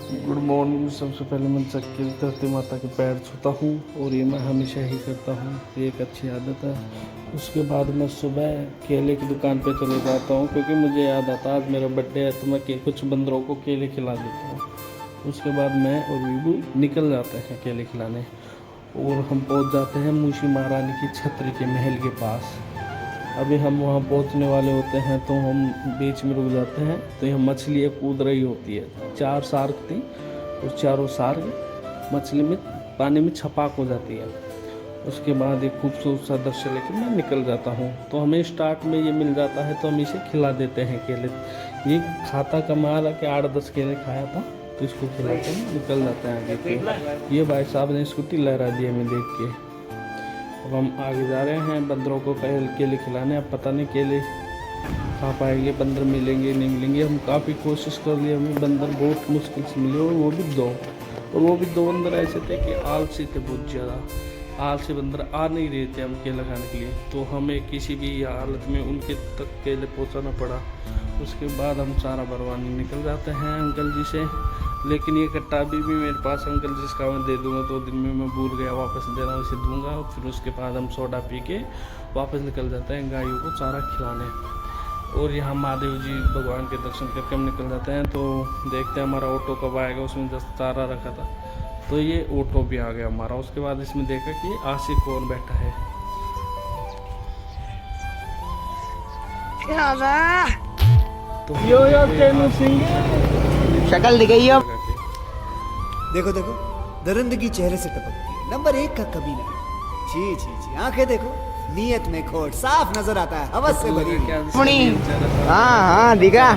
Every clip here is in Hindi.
Good morning. सबसे पहले मैं चक्की धरती माता के पैर छूता हूँ और ये मैं हमेशा ही करता हूँ, ये एक अच्छी आदत है। उसके बाद मैं सुबह केले की दुकान पे चले जाता हूँ क्योंकि मुझे याद आता आज मेरा बर्थडे है तो मैं कुछ बंदरों को केले खिला देता हूँ। उसके बाद मैं और वीबू निकल जाते हैं केले खिलाने और हम पहुँच जाते हैं मूशी महारानी की छतरी के महल के पास। अभी हम वहाँ पहुँचने वाले होते हैं तो हम बीच में रुक जाते हैं तो यह मछली एक कूद रही होती है। 4 शार्क थी और चारों शार्क मछली में पानी में छपाक हो जाती है। उसके बाद एक खूबसूरत सा दृश्य लेकर मैं निकल जाता हूँ तो हमें स्टार्ट में ये मिल जाता है तो हम इसे खिला देते हैं केले। ये खाता कमाल है कि 8-10 केले खाया था तो इसको खिलाते हैं निकल जाते हैं आगे के। ये भाई साहब ने स्कूटी लहरा दी हमें देख के। अब हम आगे जा रहे हैं बंदरों को केले खिलाने। अब पता नहीं केले खा पाएंगे, बंदर मिलेंगे नहीं मिलेंगे। हम काफ़ी कोशिश कर लिए, हमें बंदर बहुत मुश्किल से मिले और वो भी 2। और वो भी 2 बंदर ऐसे थे कि आलसी थे, बहुत ज़्यादा आलसी बंदर आ नहीं रहे थे हम केला खाने के लिए। तो हमें किसी भी हालत में उनके तक केले पहुँचाना पड़ा। उसके बाद हम सारा बरवानी निकल जाते हैं अंकल जी से। लेकिन ये कट्टा अभी भी मेरे पास अंकल जिसका मैं दे दूंगा 2 दिन में, मैं भूल गया वापस देना, उसे दूंगा। और फिर उसके बाद हम सोडा पी के वापस निकल जाते हैं गायों को चारा खिलाने। और यहाँ महादेव जी भगवान के दर्शन करके हम निकल जाते हैं तो देखते हैं हमारा ऑटो कब आएगा। उसमें 10 चारा रखा था तो ये ऑटो भी आ गया हमारा। उसके बाद इसमें देखा कि आशिक कौन बैठा है। तो शक्ल दिख गई अब। देखो देखो दरिंदगी चेहरे से टपकती है, नंबर 1 का कबीला। छी छी छी, आंखें देखो नीयत में खोट साफ नजर आता है, हवस से भरी हुई। हाँ दिखा।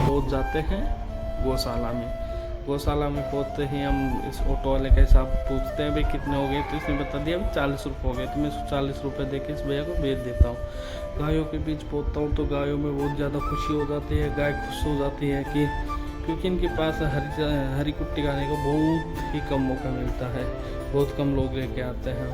पहुंच जाते हैं गौशाला में। गौशाला में पहुंचते ही हम इस ऑटो वाले के हिसाब पूछते हैं भाई कितने हो गए। तो इसने बता दिया भाई 40 रुपये हो गए। तो मैं 40 रुपये दे के इस भैया को भेज देता हूँ। गायों के बीच पहुंचता हूँ तो गायों में बहुत ज़्यादा खुशी हो जाती है। गाय खुश हो जाती है कि क्योंकि इनके पास हरी कुट्टी खाने का बहुत ही कम मौका मिलता है, बहुत कम लोग लेके आते हैं।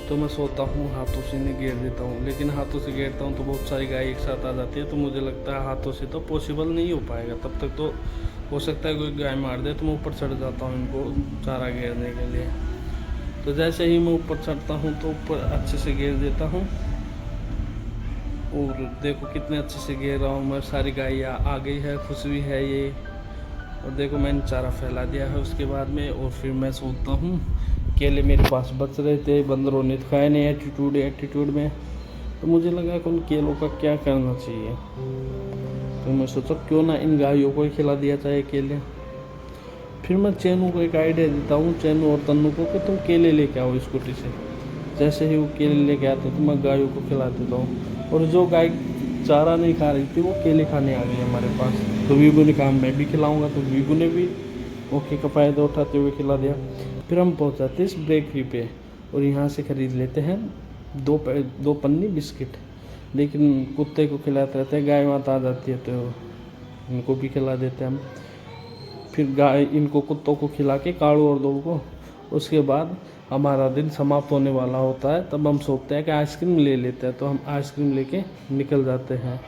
तो मैं सोता हूँ हाथों से इन्हें घेर देता हूँ, लेकिन हाथों से घेरता हूँ तो बहुत सारी गाय एक साथ आ जाती है। तो मुझे लगता है हाथों से तो पॉसिबल नहीं हो पाएगा, तब तक तो हो सकता है कोई गाय मार दे। तो मैं ऊपर चढ़ जाता हूँ इनको चारा घेरने के लिए। तो जैसे ही मैं ऊपर चढ़ता हूँ तो ऊपर अच्छे से घेर देता हूँ और देखो कितने अच्छे से घेर रहा हूँ मैं। सारी गाय आ गई है, खुश भी है ये। और देखो मैंने चारा फैला दिया है उसके बाद में। और फिर मैं सोचता हूँ केले मेरे पास बच रहे थे, बंदरों ने खाए नहीं एटीट्यूड में। तो मुझे लगा कि उन केलों का क्या करना चाहिए। तो मैं सोचा क्यों ना इन गायों को ही खिला दिया जाए केले। फिर मैं चैनू को एक आइडिया देता हूँ, चैनू और तन्नू को, कि तुम केले लेके आओ स्कूटी से। जैसे ही वो केले लेके आते तो मैं गायों को खिला देता हूँ। और जो गाय चारा नहीं खा रही थी वो केले खाने आ गई हमारे पास। तो वीबू ने कहा मैं भी खिलाऊँगा, तो वीबू ने भी मौके का फ़ायदा उठाते हुए खिला दिया। फिर हम पहुँच जाते इस बेकरी पे और यहाँ से ख़रीद लेते हैं 2 पन्नी बिस्किट। लेकिन कुत्ते को खिलाते रहते हैं, गाय माता आ जाती है तो इनको भी खिला देते हैं हम। फिर गाय इनको कुत्तों को खिला के काड़ू और दौड़ को, उसके बाद हमारा दिन समाप्त होने वाला होता है। तब हम सोचते हैं कि आइसक्रीम ले लेते हैं, तो हम आइसक्रीम लेके निकल जाते हैं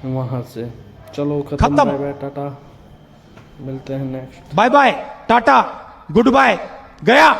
वहाँ से। चलो खत्म, बाय बाय टाटा, मिलते हैं नेक्स्ट। बाय बाय टाटा गुड बाय गया।